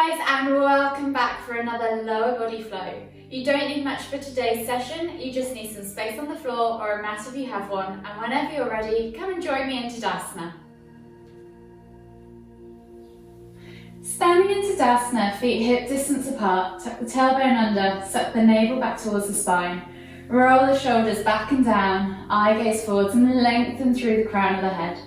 guys, and welcome back for another lower body flow. You don't need much for today's session, you just need some space on the floor or a mat if you have one, and whenever you're ready, come and join me in Tadasana. Standing in Tadasana, feet hip distance apart, tuck the tailbone under, suck the navel back towards the spine. Roll the shoulders back and down, eye gaze forwards and lengthen through the crown of the head.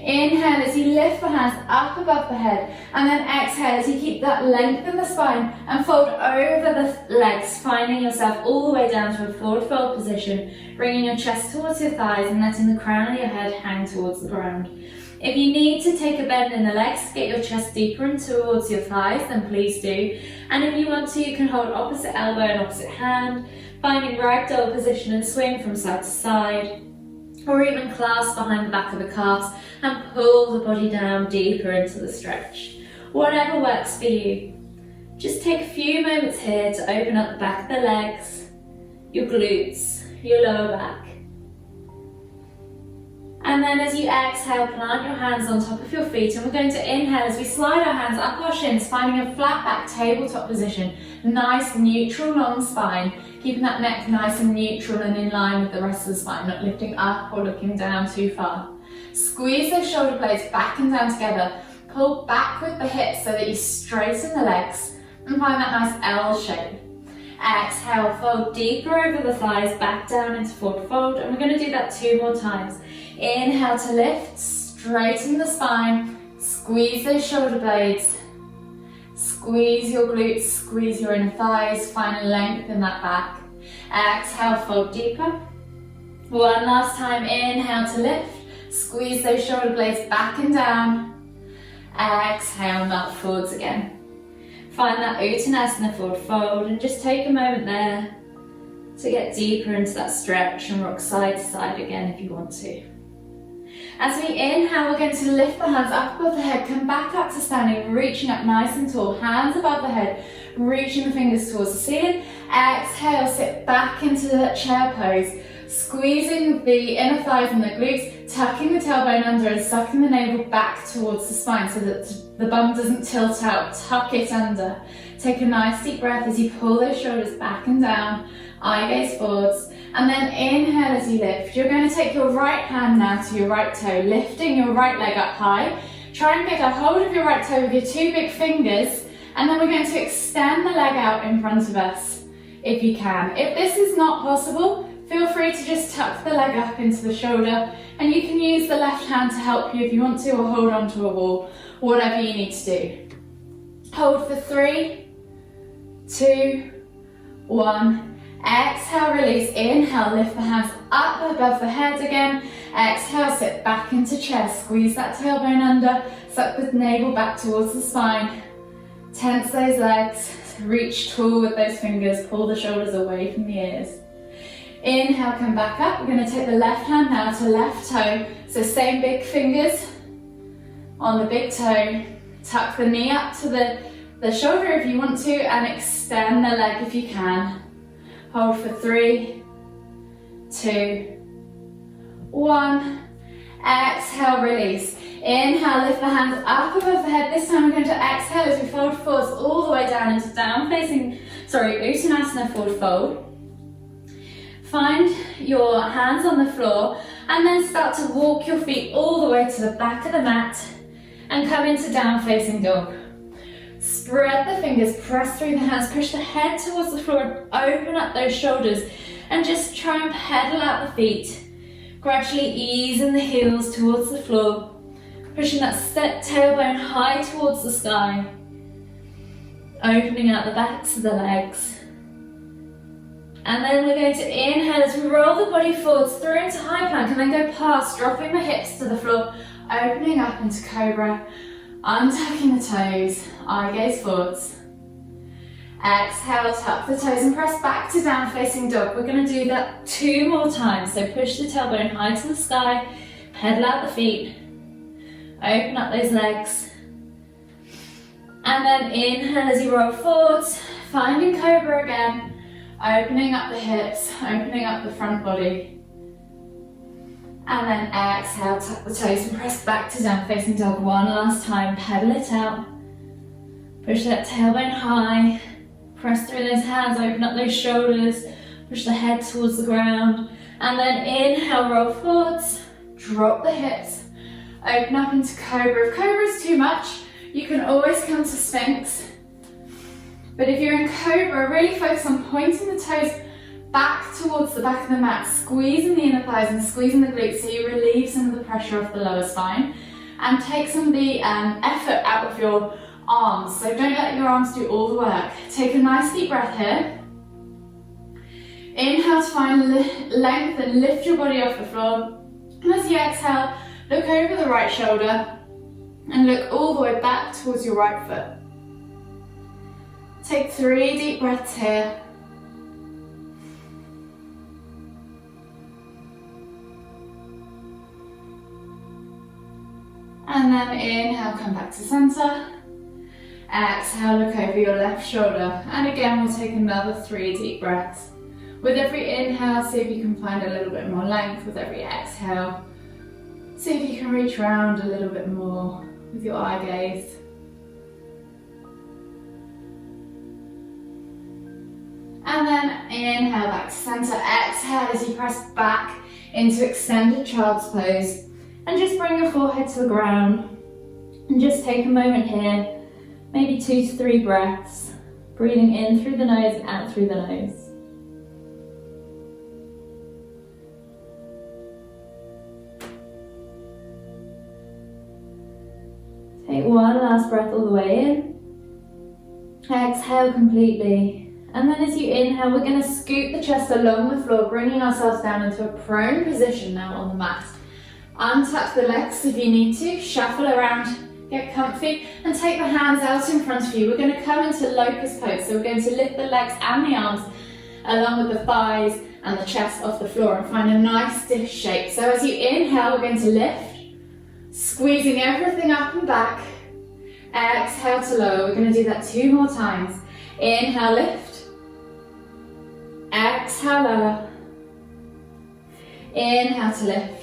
Inhale as you lift the hands up above the head, and then exhale as you keep that length in the spine and fold over the legs, finding yourself all the way down to a forward fold position, bringing your chest towards your thighs and letting the crown of your head hang towards the ground. If you need to take a bend in the legs to get your chest deeper and towards your thighs, then please do. And if you want to, you can hold opposite elbow and opposite hand, finding ragdoll position and swing from side to side, or even clasp behind the back of the calves and pull the body down deeper into the stretch. Whatever works for you. Just take a few moments here to open up the back of the legs, your glutes, your lower back. And then as you exhale, plant your hands on top of your feet, and we're going to inhale as we slide our hands up our shins, finding a flat back tabletop position. Nice, neutral, long spine, keeping that neck nice and neutral and in line with the rest of the spine, not lifting up or looking down too far. Squeeze those shoulder blades back and down together. Pull back with the hips so that you straighten the legs and find that nice L shape. Exhale, fold deeper over the thighs, back down into forward fold, and we're going to do that 2 more times. Inhale to lift, straighten the spine, squeeze those shoulder blades, squeeze your glutes, squeeze your inner thighs, find length in that back. Exhale, fold deeper. One last time, inhale to lift, squeeze those shoulder blades back and down. Exhale, melt forwards again. Find that Uttanasana forward fold and just take a moment there to get deeper into that stretch and rock side to side again if you want to. As we inhale, we're going to lift the hands up above the head, come back up to standing, reaching up nice and tall, hands above the head, reaching the fingers towards the ceiling. Exhale, sit back into that chair pose, squeezing the inner thighs and the glutes, tucking the tailbone under and sucking the navel back towards the spine so that the bum doesn't tilt out. Tuck it under. Take a nice deep breath as you pull those shoulders back and down, eye gaze forwards, and then inhale as you lift. You're going to take your right hand now to your right toe, lifting your right leg up high. Try and get a hold of your right toe with your 2 big fingers, and then we're going to extend the leg out in front of us if you can. If this is not possible, feel free to just tuck the leg up into the shoulder, and you can use the left hand to help you if you want to, or hold onto a wall, whatever you need to do. Hold for 3, 2, 1. Exhale, release. Inhale, lift the hands up above the head again. Exhale, sit back into chair. Squeeze that tailbone under. Suck the navel back towards the spine. Tense those legs. Reach tall with those fingers. Pull the shoulders away from the ears. Inhale, come back up. We're going to take the left hand now to left toe. So same big fingers on the big toe. Tuck the knee up to the shoulder if you want to, and extend the leg if you can. Hold for 3, 2, 1. Exhale, release. Inhale, lift the hands up above the head. This time we're going to exhale as we fold forwards all the way down into Uttanasana forward fold. Find your hands on the floor and then start to walk your feet all the way to the back of the mat and come into down facing dog. Spread the fingers, press through the hands, push the head towards the floor and open up those shoulders, and just try and pedal out the feet. Gradually easing the heels towards the floor, pushing that tailbone high towards the sky, opening out the backs of the legs. And then we're going to inhale as we roll the body forwards through into high plank, and then go past, dropping the hips to the floor, opening up into cobra, untucking the toes, eye gaze forwards. Exhale, tuck the toes and press back to down facing dog. We're going to do that 2 more times. So push the tailbone high to the sky, pedal out the feet, open up those legs. And then inhale as you roll forwards, finding cobra again, opening up the hips, opening up the front body. And then exhale, tuck the toes and press back to down facing dog 1 last time. Pedal it out. Push that tailbone high. Press through those hands, open up those shoulders. Push the head towards the ground. And then inhale, roll forwards. Drop the hips. Open up into Cobra. If Cobra is too much, you can always come to Sphinx. But if you're in Cobra, really focus on pointing the toes back towards the back of the mat, squeezing the inner thighs and squeezing the glutes so you relieve some of the pressure off the lower spine. And take some of the effort out of your arms. So don't let your arms do all the work. Take a nice deep breath here. Inhale to find length and lift your body off the floor. And as you exhale, look over the right shoulder and look all the way back towards your right foot. Take 3 deep breaths here. And then inhale, come back to center. Exhale, look over your left shoulder. And again, we'll take another 3 deep breaths. With every inhale, see if you can find a little bit more length. With every exhale, see if you can reach around a little bit more with your eye gaze. And then inhale back to center. Exhale as you press back into extended child's pose. And just bring your forehead to the ground. And just take a moment here, maybe 2 to 3 breaths. Breathing in through the nose and out through the nose. Take one last breath all the way in. Exhale completely. And then as you inhale, we're going to scoop the chest along the floor, bringing ourselves down into a prone position now on the mat. Untuck the legs if you need to, shuffle around, get comfy, and take the hands out in front of you. We're going to come into locust pose, so we're going to lift the legs and the arms along with the thighs and the chest off the floor and find a nice stiff shape. So as you inhale, we're going to lift, squeezing everything up and back. Exhale to lower. We're going to do that 2 more times. Inhale, lift. Exhale, lower. Inhale to lift.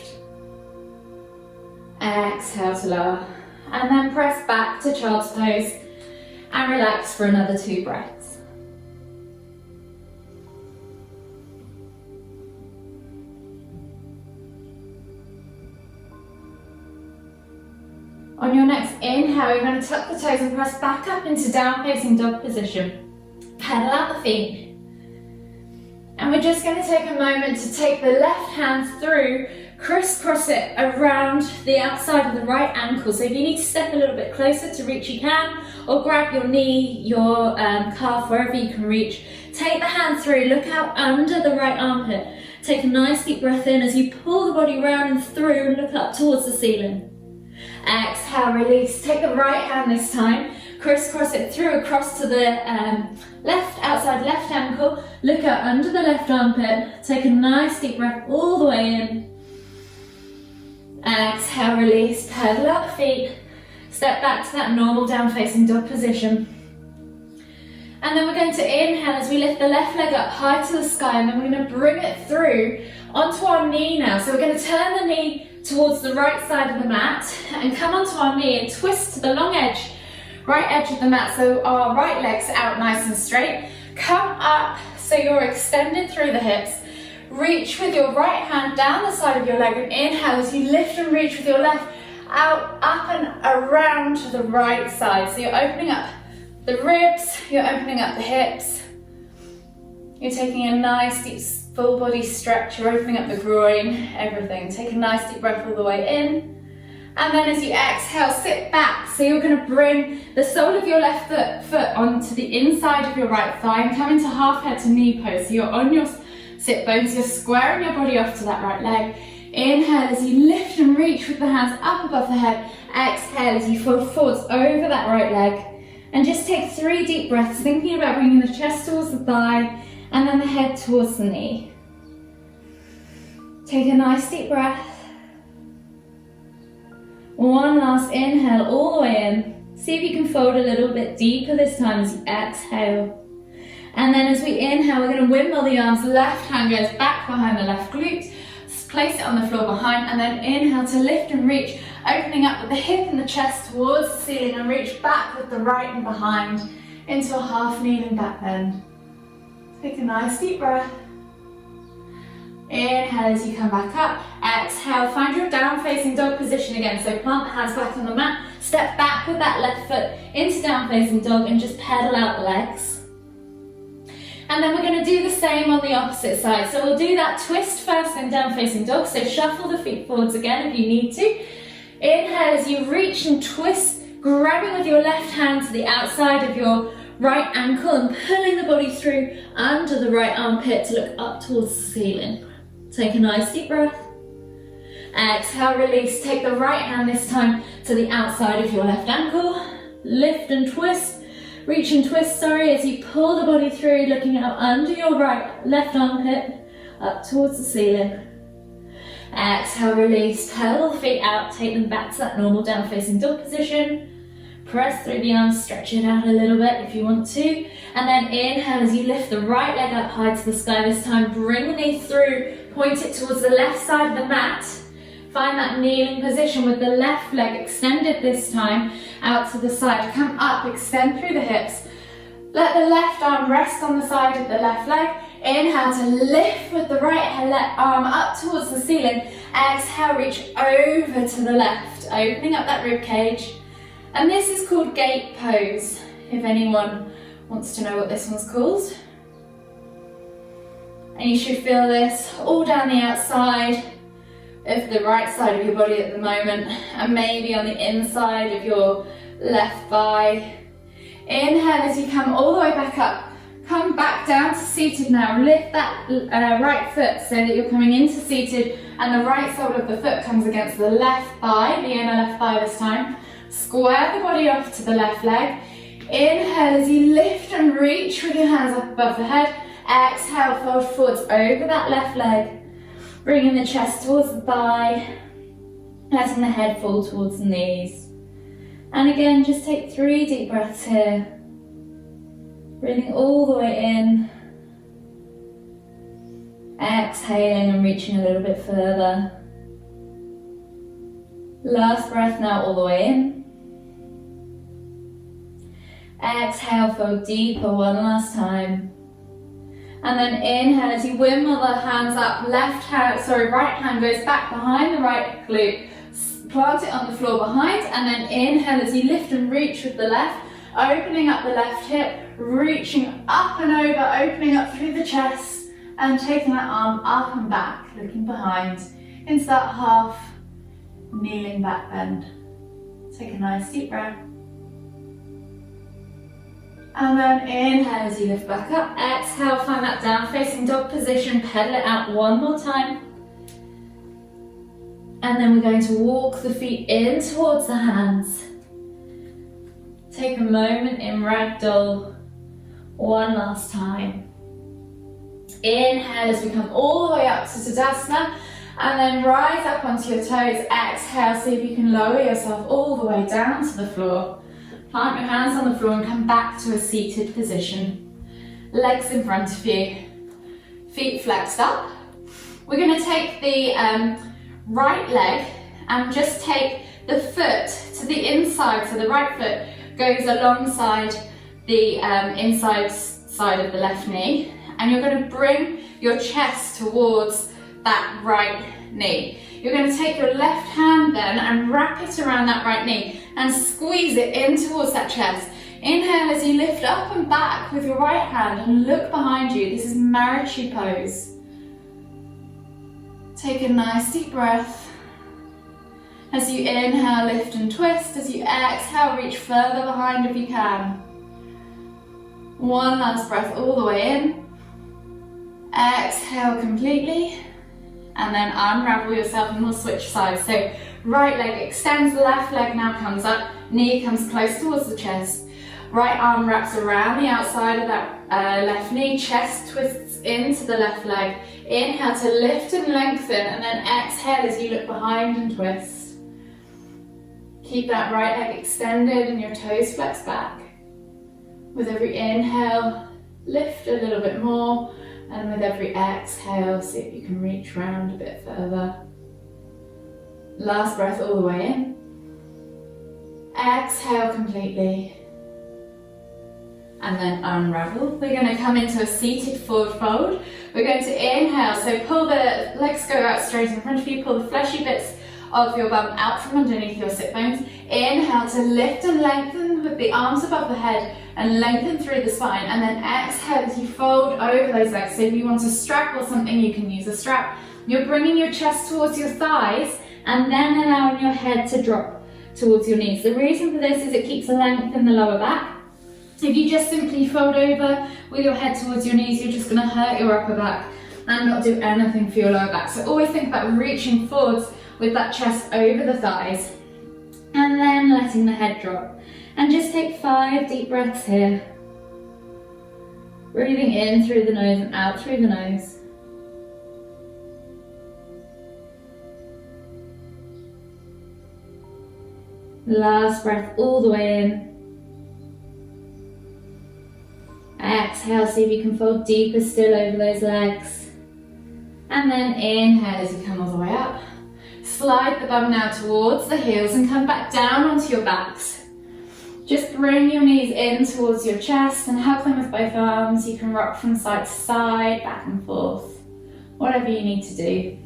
Exhale to lower. And then press back to child's pose and relax for another 2 breaths. On your next inhale, you're going to tuck the toes and press back up into down facing dog position. Pedal out the feet. And we're just going to take a moment to take the left hand through, crisscross it around the outside of the right ankle. So if you need to step a little bit closer to reach, you can, or grab your knee, your calf, wherever you can reach. Take the hand through, look out under the right armpit. Take a nice deep breath in as you pull the body round and through and look up towards the ceiling. Exhale, release. Take the right hand this time, crisscross it through across to the left, outside left ankle. Look out under the left armpit. Take a nice deep breath all the way in. Exhale, release. Pedal out the feet. Step back to that normal down facing dog position. And then we're going to inhale as we lift the left leg up high to the sky, and then we're going to bring it through onto our knee now. So we're going to turn the knee towards the right side of the mat and come onto our knee and twist to the long edge, right edge of the mat, so our right leg's out nice and straight. Come up so you're extended through the hips. Reach with your right hand down the side of your leg and inhale as you lift and reach with your left out, up and around to the right side. So you're opening up the ribs, you're opening up the hips. You're taking a nice deep full body stretch, you're opening up the groin, everything. Take a nice deep breath all the way in. And then as you exhale, sit back. So you're going to bring the sole of your left foot onto the inside of your right thigh and come into half head to knee pose. So you're on your sit bones, you're squaring your body off to that right leg. Inhale as you lift and reach with the hands up above the head. Exhale as you fall forwards over that right leg. And just take 3 deep breaths, thinking about bringing the chest towards the thigh and then the head towards the knee. Take a nice deep breath. One last inhale all the way in. See if you can fold a little bit deeper this time as you exhale. And then as we inhale, we're going to windmill the arms. Left hand goes back behind the left glute. Place it on the floor behind, and then inhale to lift and reach Opening up with the hip and the chest towards the ceiling and reach back with the right and behind into a half kneeling back bend. Take a nice deep breath. Inhale as you come back up. Exhale, find your down facing dog position again. So plant the hands back on the mat, step back with that left foot into down facing dog and just pedal out the legs. And then we're going to do the same on the opposite side. So we'll do that twist first, then down facing dog. So shuffle the feet forwards again if you need to. Inhale as you reach and twist, grabbing with your left hand to the outside of your right ankle and pulling the body through under the right armpit to look up towards the ceiling. Take a nice deep breath. Exhale, release. Take the right hand this time to the outside of your left ankle. Lift and twist. Reach and twist, as you pull the body through, looking out under your left armpit, up towards the ceiling. Exhale, release. Pedal the feet out. Take them back to that normal down facing dog position. Press through the arms, stretch it out a little bit if you want to. And then inhale as you lift the right leg up high to the sky this time. Bring the knee through, point it towards the left side of the mat. Find that kneeling position with the left leg extended this time out to the side. Come up, extend through the hips. Let the left arm rest on the side of the left leg. Inhale to lift with the right arm up towards the ceiling. Exhale, reach over to the left, opening up that rib cage. And this is called gate pose, if anyone wants to know what this one's called. And you should feel this all down the outside of the right side of your body at the moment, and maybe on the inside of your left thigh. Inhale as you come all the way back up. Come back down to seated now. Lift that right foot so that you're coming into seated and the right sole of the foot comes against the left thigh, the inner left thigh this time. Square the body off to the left leg. Inhale as you lift and reach with your hands up above the head. Exhale, fold forwards over that left leg. Bringing the chest towards the thigh. Letting the head fall towards the knees. And again, just take 3 deep breaths here. Breathing all the way in. Exhaling and reaching a little bit further. Last breath now all the way in. Exhale, fold deeper one last time. And then inhale as you wimble the hands up, right hand goes back behind the right glute. Plant it on the floor behind, and then inhale as you lift and reach with the left, opening up the left hip, reaching up and over, opening up through the chest, and taking that arm up and back, looking behind into that half kneeling back bend. Take a nice deep breath. And then inhale as you lift back up. Exhale, find that down facing dog position. Pedal it out one more time. And then we're going to walk the feet in towards the hands. Take a moment in ragdoll. One last time. Inhale as we come all the way up to Tadasana. And then rise up onto your toes. Exhale, see if you can lower yourself all the way down to the floor. Plant your hands on the floor and come back to a seated position. Legs in front of you. Feet flexed up. We're going to take the right leg and just take the foot to the inside. So the right foot goes alongside the inside side of the left knee. And you're going to bring your chest towards that right knee. You're going to take your left hand then and wrap it around that right knee and squeeze it in towards that chest. Inhale as you lift up and back with your right hand and look behind you. This is Marichi pose. Take a nice deep breath. As you inhale, lift and twist. As you exhale, reach further behind if you can. One last breath all the way in. Exhale completely. And then unravel yourself and we'll switch sides. So right leg extends, left leg now comes up, knee comes close towards the chest. Right arm wraps around the outside of that left knee, chest twists into the left leg. Inhale to lift and lengthen, and then exhale as you look behind and twist. Keep that right leg extended and your toes flex back. With every inhale, lift a little bit more. And with every exhale, see if you can reach round a bit further. Last breath all the way in. Exhale completely. And then unravel. We're going to come into a seated forward fold. We're going to inhale, so pull the legs go out straight in front of you, pull the fleshy bits of your bum out from underneath your sit bones. Inhale to lift and lengthen with the arms above the head and lengthen through the spine. And then exhale as you fold over those legs. So if you want a strap or something, you can use a strap. You're bringing your chest towards your thighs and then allowing your head to drop towards your knees. The reason for this is it keeps a length in the lower back. If you just simply fold over with your head towards your knees, you're just going to hurt your upper back and not do anything for your lower back. So always think about reaching forwards with that chest over the thighs and then letting the head drop. And just take 5 deep breaths here. Breathing in through the nose and out through the nose. Last breath all the way in. Exhale, see if you can fold deeper still over those legs. And then inhale as you come all the way up. Slide the bum now towards the heels and come back down onto your backs. Just bring your knees in towards your chest and hug them with both arms. You can rock from side to side, back and forth, whatever you need to do.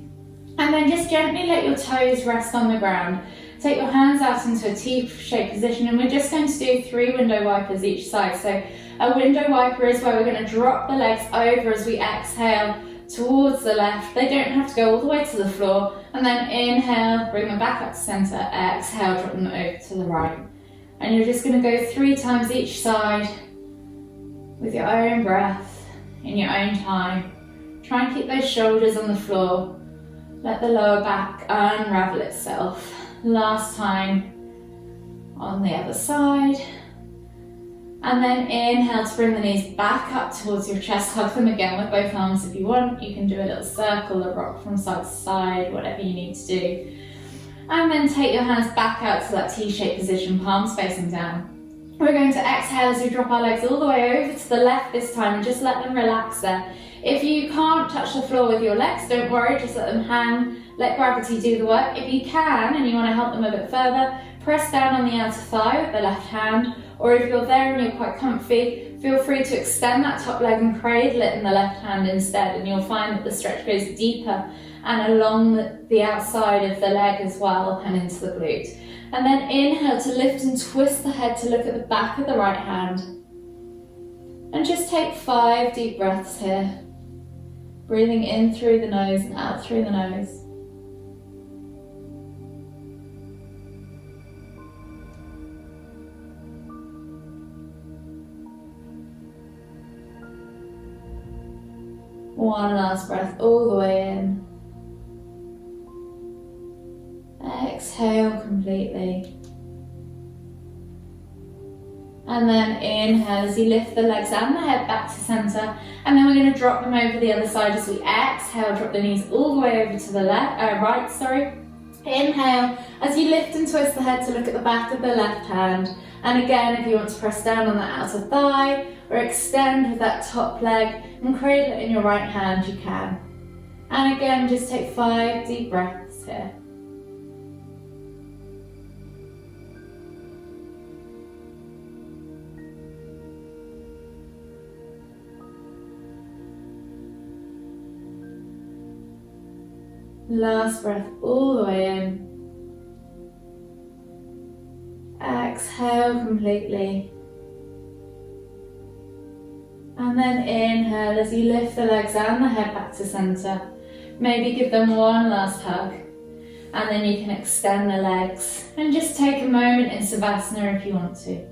And then just gently let your toes rest on the ground. Take your hands out into a T-shaped position and we're just going to do 3 window wipers each side. So a window wiper is where we're going to drop the legs over as we exhale towards the left. They don't have to go all the way to the floor. And then inhale, bring them back up to center. Exhale, drop them over to the right. And you're just going to go 3 times each side with your own breath in your own time. Try and keep those shoulders on the floor. Let the lower back unravel itself. Last time on the other side. And then inhale to bring the knees back up towards your chest. Hug them again with both arms if you want. You can do a little circle, a rock from side to side, whatever you need to do. And then take your hands back out to that T-shaped position, palms facing down. We're going to exhale as we drop our legs all the way over to the left this time and just let them relax there. If you can't touch the floor with your legs, don't worry, just let them hang. Let gravity do the work. If you can and you want to help them a bit further, press down on the outer thigh with the left hand, or if you're there and you're quite comfy, feel free to extend that top leg and cradle it in the left hand instead, and you'll find that the stretch goes deeper and along the outside of the leg as well and into the glute. And then inhale to lift and twist the head to look at the back of the right hand. And just take 5 deep breaths here. Breathing in through the nose and out through the nose. One last breath all the way in. Exhale completely. And then inhale as you lift the legs and the head back to center. And then we're going to drop them over the other side as we exhale. Drop the knees all the way over to the right. Inhale as you lift and twist the head to look at the back of the left hand. And again, if you want to press down on that outer thigh or extend with that top leg and cradle it in your right hand, you can. And again, just take 5 deep breaths here. Last breath all the way in. Exhale completely. And then inhale as you lift the legs and the head back to center. Maybe give them one last hug. And then you can extend the legs and just take a moment in Savasana if you want to.